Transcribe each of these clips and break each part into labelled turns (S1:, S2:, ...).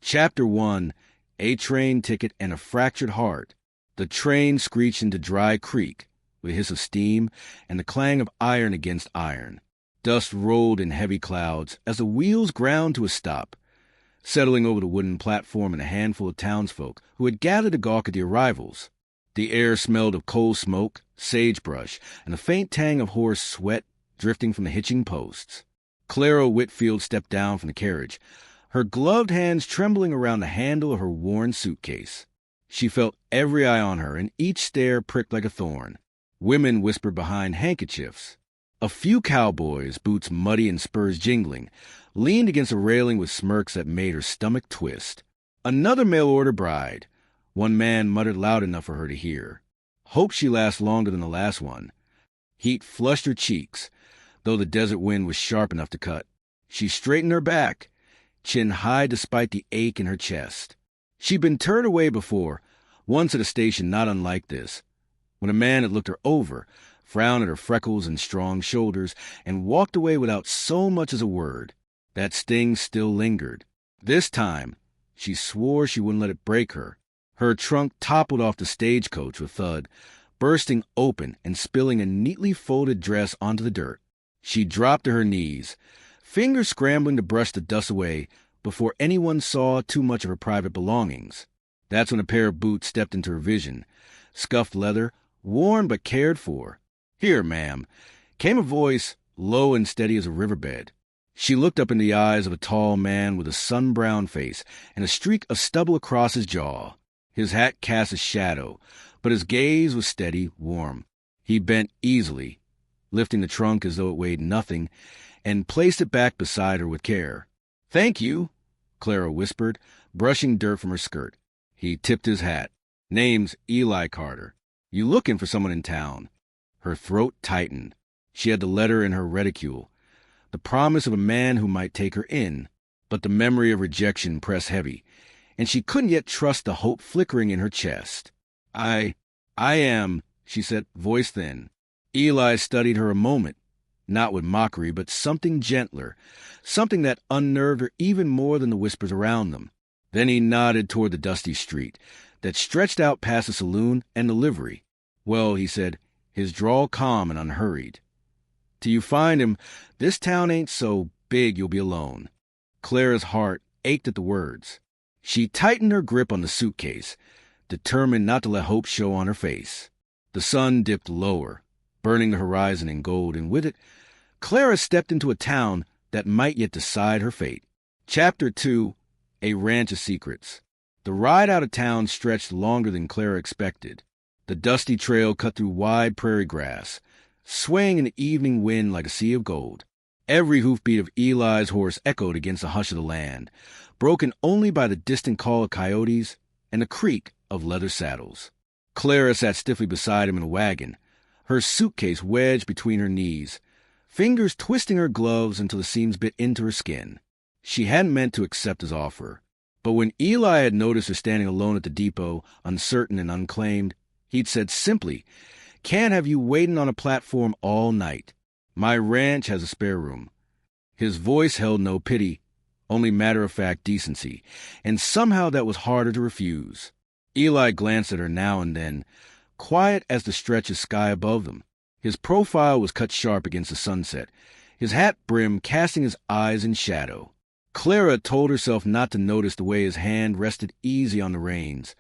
S1: Chapter 1, A Train Ticket and a Fractured Heart. The train screeched into Dry Creek, with a hiss of steam and the clang of iron against iron. Dust rolled in heavy clouds as the wheels ground to a stop, settling over the wooden platform and a handful of townsfolk who had gathered to gawk at the arrivals. The air smelled of coal smoke, sagebrush, and a faint tang of horse sweat drifting from the hitching posts. Clara Whitfield stepped down from the carriage, her gloved hands trembling around the handle of her worn suitcase. She felt every eye on her, and each stare pricked like a thorn. Women whispered behind handkerchiefs. A few cowboys, boots muddy and spurs jingling, leaned against a railing with smirks that made her stomach twist. Another mail-order bride. One man muttered loud enough for her to hear. Hope she lasts longer than the last one. Heat flushed her cheeks, though the desert wind was sharp enough to cut. She straightened her back, chin high despite the ache in her chest. She'd been turned away before, once at a station not unlike this, when a man had looked her over, frowned at her freckles and strong shoulders, and walked away without so much as a word. That sting still lingered. This time, she swore she wouldn't let it break her. Her trunk toppled off the stagecoach with thud, bursting open and spilling a neatly folded dress onto the dirt. She dropped to her knees, fingers scrambling to brush the dust away before anyone saw too much of her private belongings. That's when a pair of boots stepped into her vision. Scuffed leather, worn but cared for. "Here, ma'am," came a voice, low and steady as a riverbed. She looked up in the eyes of a tall man with a sun-brown face and a streak of stubble across his jaw. His hat cast a shadow, but his gaze was steady, warm. He bent easily, lifting the trunk as though it weighed nothing, and placed it back beside her with care. "Thank you," Clara whispered, brushing dirt from her skirt. He tipped his hat. "Name's Eli Carter. You looking for someone in town?" Her throat tightened. She had the letter in her reticule, the promise of a man who might take her in, but the memory of rejection pressed heavy, and she couldn't yet trust the hope flickering in her chest. I am," she said, voice thin. Eli studied her a moment, not with mockery, but something gentler, something that unnerved her even more than the whispers around them. Then he nodded toward the dusty street that stretched out past the saloon and the livery. "Well," he said, his drawl calm and unhurried, "till you find him, this town ain't so big you'll be alone." Clara's heart ached at the words. She tightened her grip on the suitcase, determined not to let hope show on her face. The sun dipped lower, burning the horizon in gold, and with it, Clara stepped into a town that might yet decide her fate. Chapter 2, A Ranch of Secrets. The ride out of town stretched longer than Clara expected. The dusty trail cut through wide prairie grass, swaying in the evening wind like a sea of gold. Every hoofbeat of Eli's horse echoed against the hush of the land, broken only by the distant call of coyotes and the creak of leather saddles. Clara sat stiffly beside him in a wagon, her suitcase wedged between her knees, fingers twisting her gloves until the seams bit into her skin. She hadn't meant to accept his offer, but when Eli had noticed her standing alone at the depot, uncertain and unclaimed, he'd said simply, "Can't have you waiting on a platform all night. My ranch has a spare room." His voice held no pity, only matter-of-fact decency, and somehow that was harder to refuse. Eli glanced at her now and then, quiet as the stretch of sky above them. His profile was cut sharp against the sunset, his hat brim casting his eyes in shadow. Clara told herself not to notice the way his hand rested easy on the reins,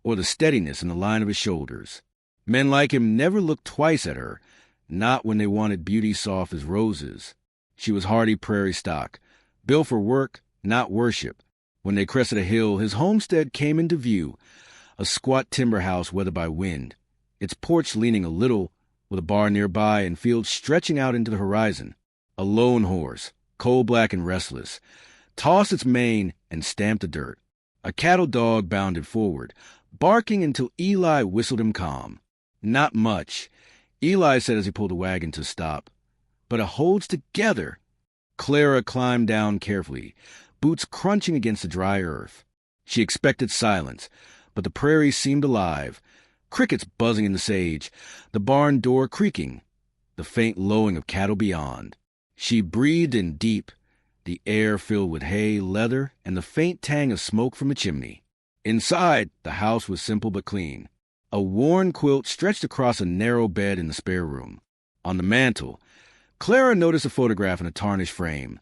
S1: or the steadiness in the line of his shoulders. Men like him never looked twice at her, not when they wanted beauty soft as roses. She was hardy prairie stock, built for work, not worship. When they crested a hill, his homestead came into view, a squat timber house weathered by wind, its porch leaning a little, with a bar nearby and fields stretching out into the horizon. A lone horse, coal-black and restless, tossed its mane and stamped the dirt. A cattle dog bounded forward, barking until Eli whistled him calm. "Not much," Eli said as he pulled the wagon to a stop. "But it holds together." Clara climbed down carefully, boots crunching against the dry earth. She expected silence, but the prairie seemed alive, crickets buzzing in the sage, the barn door creaking, the faint lowing of cattle beyond. She breathed in deep, the air filled with hay, leather, and the faint tang of smoke from a chimney. Inside, the house was simple but clean. A worn quilt stretched across a narrow bed in the spare room. On the mantel, Clara noticed a photograph in a tarnished frame.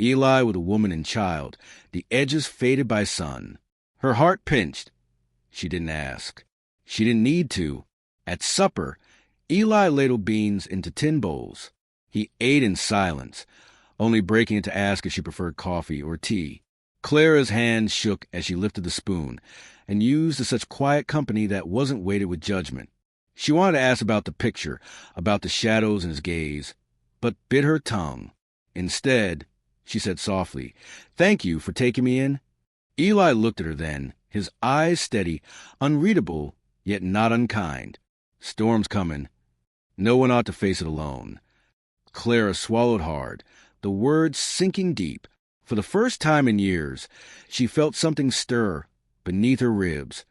S1: Eli with a woman and child, the edges faded by sun. Her heart pinched. She didn't ask. She didn't need to. At supper, Eli ladled beans into tin bowls. He ate in silence, only breaking it to ask if she preferred coffee or tea. Clara's hand shook as she lifted the spoon, and used to such quiet company that wasn't weighted with judgment. She wanted to ask about the picture, about the shadows in his gaze, but bit her tongue. Instead, she said softly, "Thank you for taking me in." Eli looked at her then, his eyes steady, unreadable, yet not unkind. "Storm's coming. No one ought to face it alone." Clara swallowed hard, the words sinking deep. For the first time in years, she felt something stir beneath her ribs,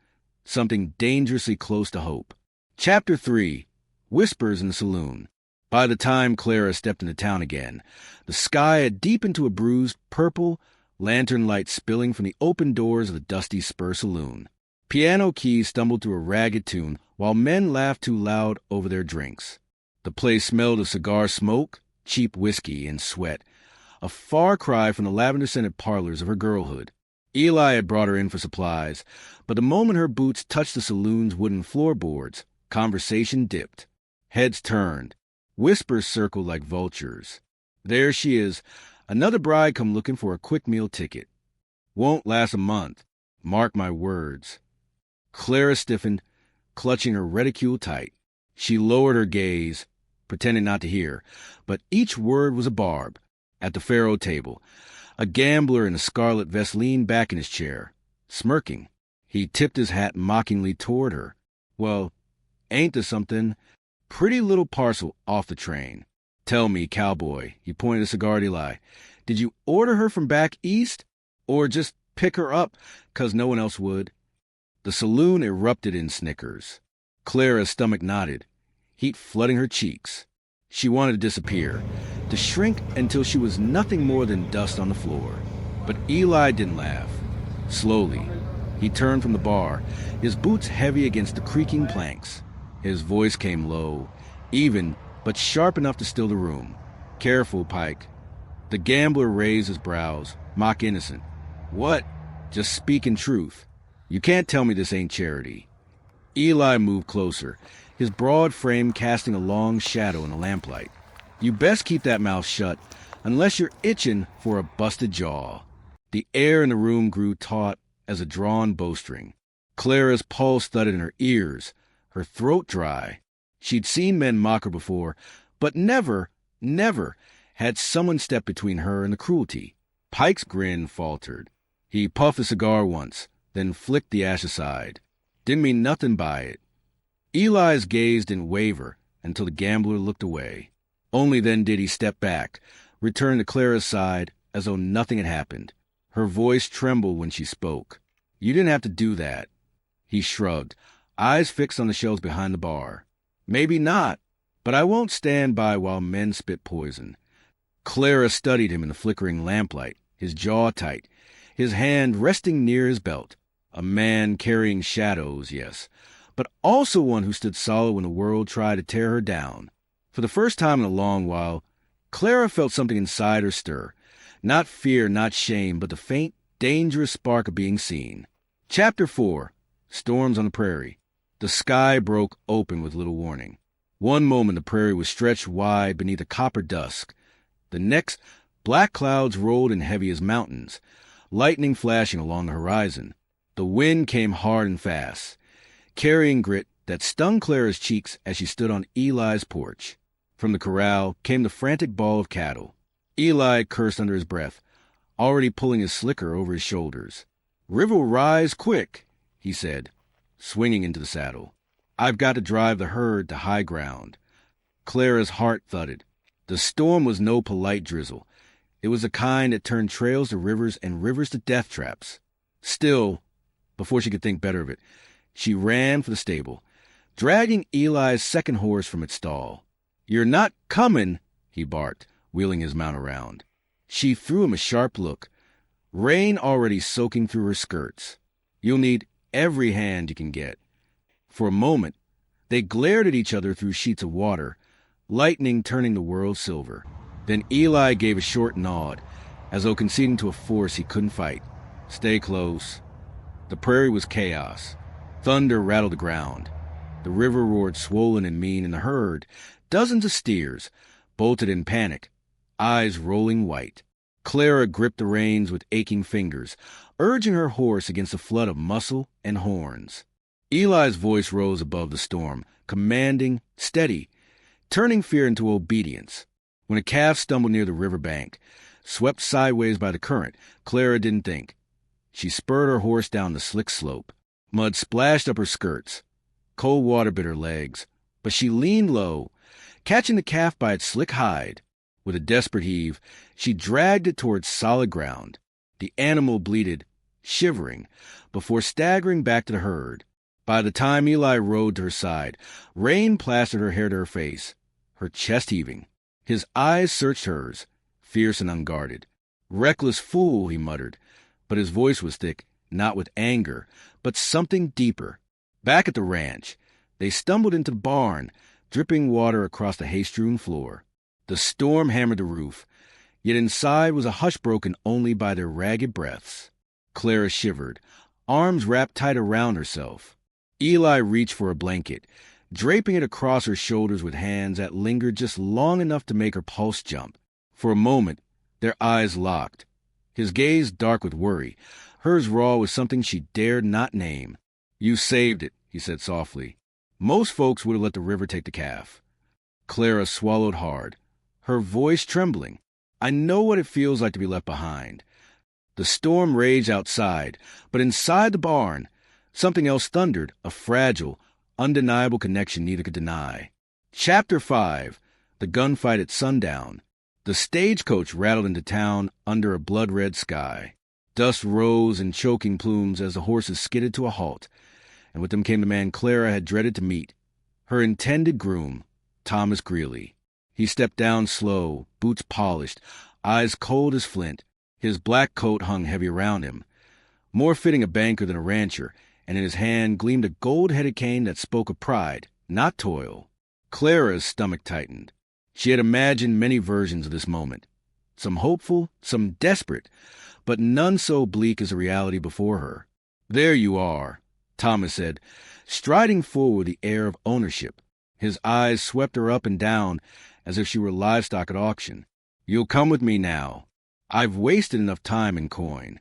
S1: something dangerously close to hope. Chapter 3. Whispers in the Saloon. By the time Clara stepped into town again, the sky had deepened to a bruised purple, lantern light spilling from the open doors of the dusty Spur Saloon. Piano keys stumbled through a ragged tune while men laughed too loud over their drinks. The place smelled of cigar smoke, cheap whiskey, and sweat, a far cry from the lavender-scented parlors of her girlhood. Eli had brought her in for supplies, but the moment her boots touched the saloon's wooden floorboards, conversation dipped. Heads turned. Whispers circled like vultures. "There she is, another bride come looking for a quick meal ticket. Won't last a month. Mark my words." Clara stiffened, clutching her reticule tight. She lowered her gaze, pretending not to hear, but each word was a barb. At the faro table, a gambler in a scarlet vest leaned back in his chair, smirking. He tipped his hat mockingly toward her. "Well, ain't there something? Pretty little parcel off the train. Tell me, Cowboy," he pointed a cigar at Eli, "did you order her from back east? Or just pick her up 'cause no one else would?" The saloon erupted in snickers. Clara's stomach knotted, heat flooding her cheeks. She wanted to disappear, to shrink until she was nothing more than dust on the floor. But Eli didn't laugh. Slowly, he turned from the bar, his boots heavy against the creaking planks. His voice came low, even, but sharp enough to still the room. "Careful, Pike." The gambler raised his brows, mock innocent. "What? Just speaking truth. You can't tell me this ain't charity." Eli moved closer, his broad frame casting a long shadow in the lamplight. "You best keep that mouth shut, unless you're itching for a busted jaw." The air in the room grew taut as a drawn bowstring. Clara's pulse thudded in her ears, her throat dry. She'd seen men mock her before, but never had someone stepped between her and the cruelty. Pike's grin faltered. He puffed a cigar once, then flicked the ash aside. Didn't mean nothing by it. Eli's gaze didn't waver until the gambler looked away. Only then did he step back, return to Clara's side as though nothing had happened. Her voice trembled when she spoke. "You didn't have to do that." He shrugged, eyes fixed on the shelves behind the bar. "Maybe not, but I won't stand by while men spit poison." Clara studied him in the flickering lamplight, his jaw tight, his hand resting near his belt. A man carrying shadows, yes, but also one who stood solid when the world tried to tear her down. For the first time in a long while, Clara felt something inside her stir. Not fear, not shame, but the faint, dangerous spark of being seen. Chapter 4. Storms on the Prairie. The sky broke open with little warning. One moment the prairie was stretched wide beneath a copper dusk. The next, black clouds rolled in heavy as mountains, lightning flashing along the horizon. The wind came hard and fast, carrying grit that stung Clara's cheeks as she stood on Eli's porch. From the corral came the frantic bawl of cattle. Eli cursed under his breath, already pulling his slicker over his shoulders. "River will rise quick," he said, swinging into the saddle. "I've got to drive the herd to high ground." Clara's heart thudded. The storm was no polite drizzle. It was the kind that turned trails to rivers and rivers to death traps. Still, before she could think better of it, she ran for the stable, dragging Eli's second horse from its stall. "You're not coming," he barked, wheeling his mount around. She threw him a sharp look, rain already soaking through her skirts. "You'll need every hand you can get." For a moment, they glared at each other through sheets of water, lightning turning the world silver. Then Eli gave a short nod, as though conceding to a force he couldn't fight. "Stay close." The prairie was chaos. Thunder rattled the ground. The river roared swollen and mean, and the herd, dozens of steers, bolted in panic, eyes rolling white. Clara gripped the reins with aching fingers, urging her horse against a flood of muscle and horns. Eli's voice rose above the storm, commanding, steady, turning fear into obedience. When a calf stumbled near the river bank, swept sideways by the current, Clara didn't think. She spurred her horse down the slick slope. Mud splashed up her skirts. Cold water bit her legs, but she leaned low, catching the calf by its slick hide. With a desperate heave, she dragged it towards solid ground. The animal bleated, shivering, before staggering back to the herd. By the time Eli rode to her side, rain plastered her hair to her face, her chest heaving. His eyes searched hers, fierce and unguarded. "Reckless fool," he muttered, but his voice was thick, not with anger, but something deeper. Back at the ranch, they stumbled into the barn, dripping water across the hay-strewn floor. The storm hammered the roof, yet inside was a hush broken only by their ragged breaths. Clara shivered, arms wrapped tight around herself. Eli reached for a blanket, draping it across her shoulders with hands that lingered just long enough to make her pulse jump. For a moment, their eyes locked, his gaze dark with worry, hers raw with something she dared not name. "You saved it," he said softly. "Most folks would have let the river take the calf." Clara swallowed hard, her voice trembling. "I know what it feels like to be left behind." The storm raged outside, but inside the barn, something else thundered, a fragile, undeniable connection neither could deny. Chapter 5. The Gunfight at Sundown. The stagecoach rattled into town under a blood-red sky. Dust rose in choking plumes as the horses skidded to a halt, and with them came the man Clara had dreaded to meet, her intended groom, Thomas Greeley. He stepped down slow, boots polished, eyes cold as flint. His black coat hung heavy around him, more fitting a banker than a rancher, and in his hand gleamed a gold-headed cane that spoke of pride, not toil. Clara's stomach tightened. She had imagined many versions of this moment, some hopeful, some desperate, but none so bleak as the reality before her. "There you are," Thomas said, striding forward with the air of ownership. His eyes swept her up and down as if she were livestock at auction. "You'll come with me now. I've wasted enough time and coin."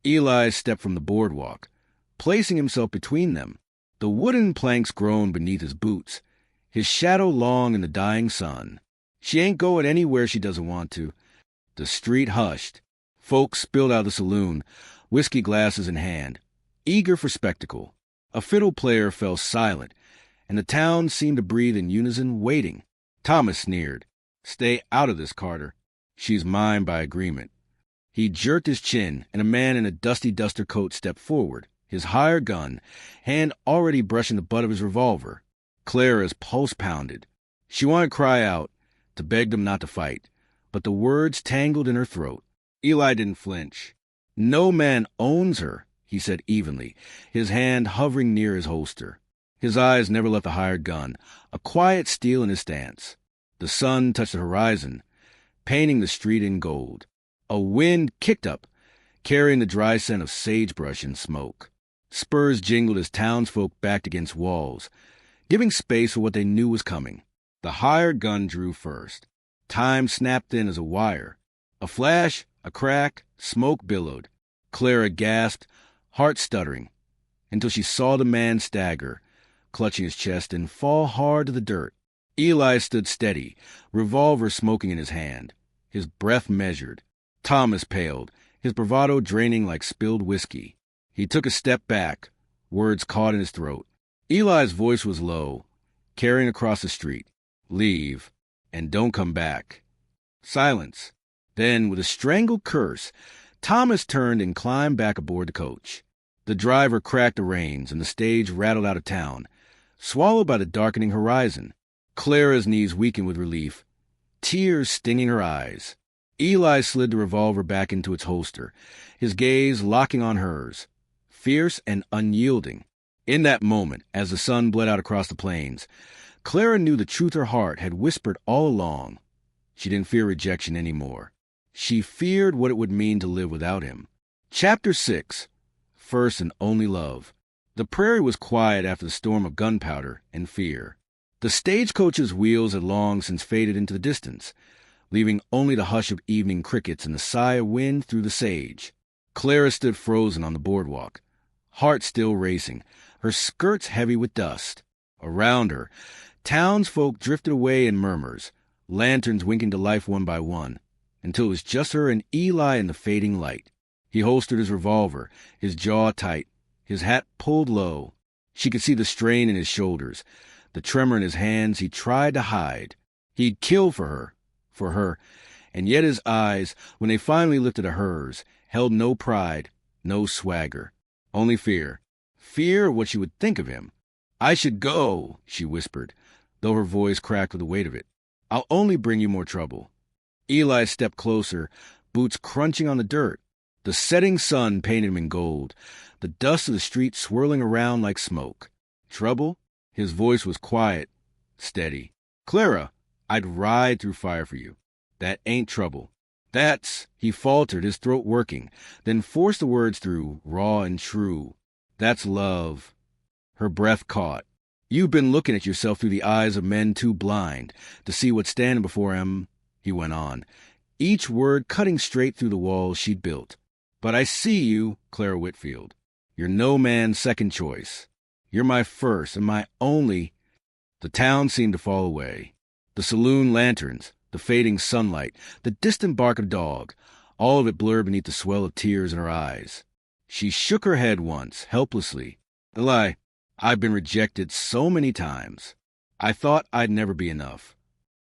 S1: Eli stepped from the boardwalk, placing himself between them. The wooden planks groaned beneath his boots, his shadow long in the dying sun. "She ain't going anywhere she doesn't want to." The street hushed. Folks spilled out of the saloon, whiskey glasses in hand, eager for spectacle. A fiddle player fell silent, and the town seemed to breathe in unison, waiting. Thomas sneered. "Stay out of this, Carter. She's mine by agreement." He jerked his chin, and a man in a dusty duster coat stepped forward, his hired gun, hand already brushing the butt of his revolver. Clara's pulse pounded. She wanted to cry out, to beg them not to fight, but the words tangled in her throat. Eli didn't flinch. "No man owns her," he said evenly, his hand hovering near his holster. His eyes never left the hired gun, a quiet steel in his stance. The sun touched the horizon, painting the street in gold. A wind kicked up, carrying the dry scent of sagebrush and smoke. Spurs jingled as townsfolk backed against walls, giving space for what they knew was coming. The hired gun drew first. Time snapped in as a wire. A flash, a crack, smoke billowed. Clara gasped, heart stuttering, until she saw the man stagger, clutching his chest, and fall hard to the dirt. Eli stood steady, revolver smoking in his hand, his breath measured. Thomas paled, his bravado draining like spilled whiskey. He took a step back, words caught in his throat. Eli's voice was low, carrying across the street. "Leave, and don't come back." Silence. Then, with a strangled curse, Thomas turned and climbed back aboard the coach. The driver cracked the reins, and the stage rattled out of town, swallowed by the darkening horizon. Clara's knees weakened with relief, tears stinging her eyes. Eli slid the revolver back into its holster, his gaze locking on hers, fierce and unyielding. In that moment, as the sun bled out across the plains, Clara knew the truth her heart had whispered all along. She didn't fear rejection anymore. She feared what it would mean to live without him. Chapter 6. First and Only Love. The prairie was quiet after the storm of gunpowder and fear. The stagecoach's wheels had long since faded into the distance, leaving only the hush of evening crickets and the sigh of wind through the sage. Clara stood frozen on the boardwalk, heart still racing, her skirts heavy with dust. Around her, townsfolk drifted away in murmurs, lanterns winking to life one by one, until it was just her and Eli in the fading light. He holstered his revolver, his jaw tight, his hat pulled low. She could see the strain in his shoulders, the tremor in his hands he tried to hide. He'd kill for her, and yet his eyes, when they finally lifted to hers, held no pride, no swagger, only fear. Fear of what she would think of him. "I should go," she whispered, though her voice cracked with the weight of it. "I'll only bring you more trouble." Eli stepped closer, boots crunching on the dirt. The setting sun painted him in gold, the dust of the street swirling around like smoke. "Trouble?" His voice was quiet, steady. "Clara, I'd ride through fire for you. That ain't trouble. That's—" He faltered, his throat working, then forced the words through, raw and true. "That's love." Her breath caught. "You've been looking at yourself through the eyes of men too blind to see what's standing before him," he went on, each word cutting straight through the walls she'd built. "But I see you, Clara Whitfield. You're no man's second choice. You're my first and my only—" The town seemed to fall away. The saloon lanterns, the fading sunlight, the distant bark of dog, all of it blurred beneath the swell of tears in her eyes. She shook her head once, helplessly. "Eli, I've been rejected so many times. I thought I'd never be enough."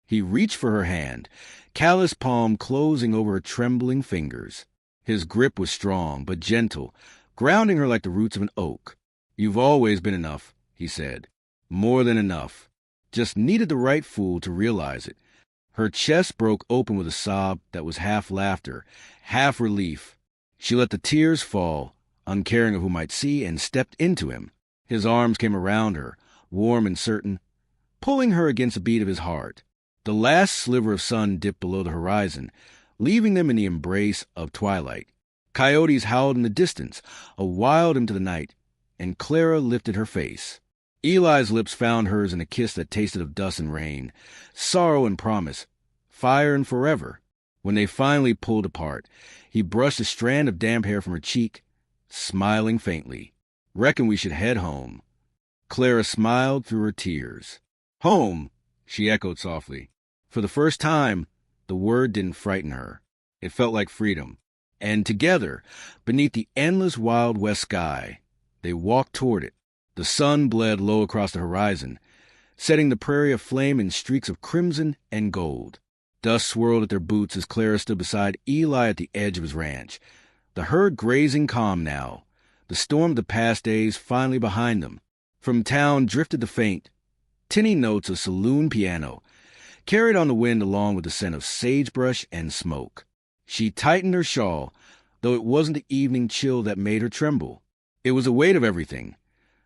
S1: He reached for her hand, callous palm closing over her trembling fingers. His grip was strong, but gentle, grounding her like the roots of an oak. "You've always been enough," he said. "More than enough. Just needed the right fool to realize it." Her chest broke open with a sob that was half laughter, half relief. She let the tears fall, uncaring of who might see, and stepped into him. His arms came around her, warm and certain, pulling her against the beat of his heart. The last sliver of sun dipped below the horizon, leaving them in the embrace of twilight. Coyotes howled in the distance, a wild into the night, and Clara lifted her face. Eli's lips found hers in a kiss that tasted of dust and rain, sorrow and promise, fire and forever. When they finally pulled apart, he brushed a strand of damp hair from her cheek, smiling faintly. "Reckon we should head home." Clara smiled through her tears. "Home," she echoed softly. For the first time, the word didn't frighten her. It felt like freedom. And together, beneath the endless Wild West sky, they walked toward it. The sun bled low across the horizon, setting the prairie aflame in streaks of crimson and gold. Dust swirled at their boots as Clara stood beside Eli at the edge of his ranch, the herd grazing calm now, the storm of the past days finally behind them. From town drifted the faint, tinny notes of saloon piano, carried on the wind along with the scent of sagebrush and smoke. She tightened her shawl, though it wasn't the evening chill that made her tremble. It was the weight of everything.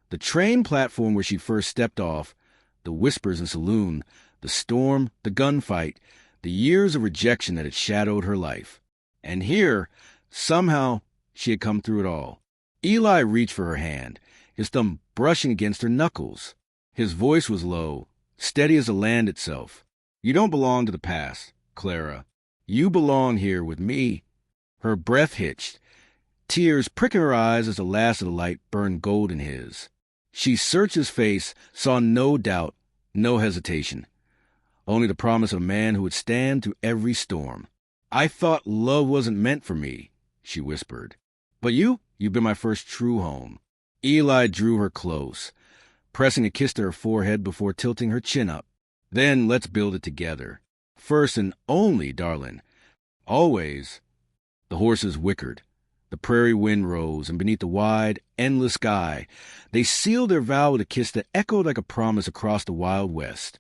S1: The train platform where she first stepped off, the whispers in the saloon, the storm, the gunfight, the years of rejection that had shadowed her life. And here, somehow, she had come through it all. Eli reached for her hand, his thumb brushing against her knuckles. His voice was low, steady as the land itself. "You don't belong to the past, Clara. You belong here with me." Her breath hitched, tears pricking her eyes as the last of the light burned gold in his. She searched his face, saw no doubt, no hesitation, only the promise of a man who would stand through every storm. "I thought love wasn't meant for me," she whispered. "But you've been my first true home." Eli drew her close, pressing a kiss to her forehead before tilting her chin up. "Then let's build it together. First and only, darling. Always." The horses whickered. The prairie wind rose, and beneath the wide, endless sky, they sealed their vow with a kiss that echoed like a promise across the Wild West.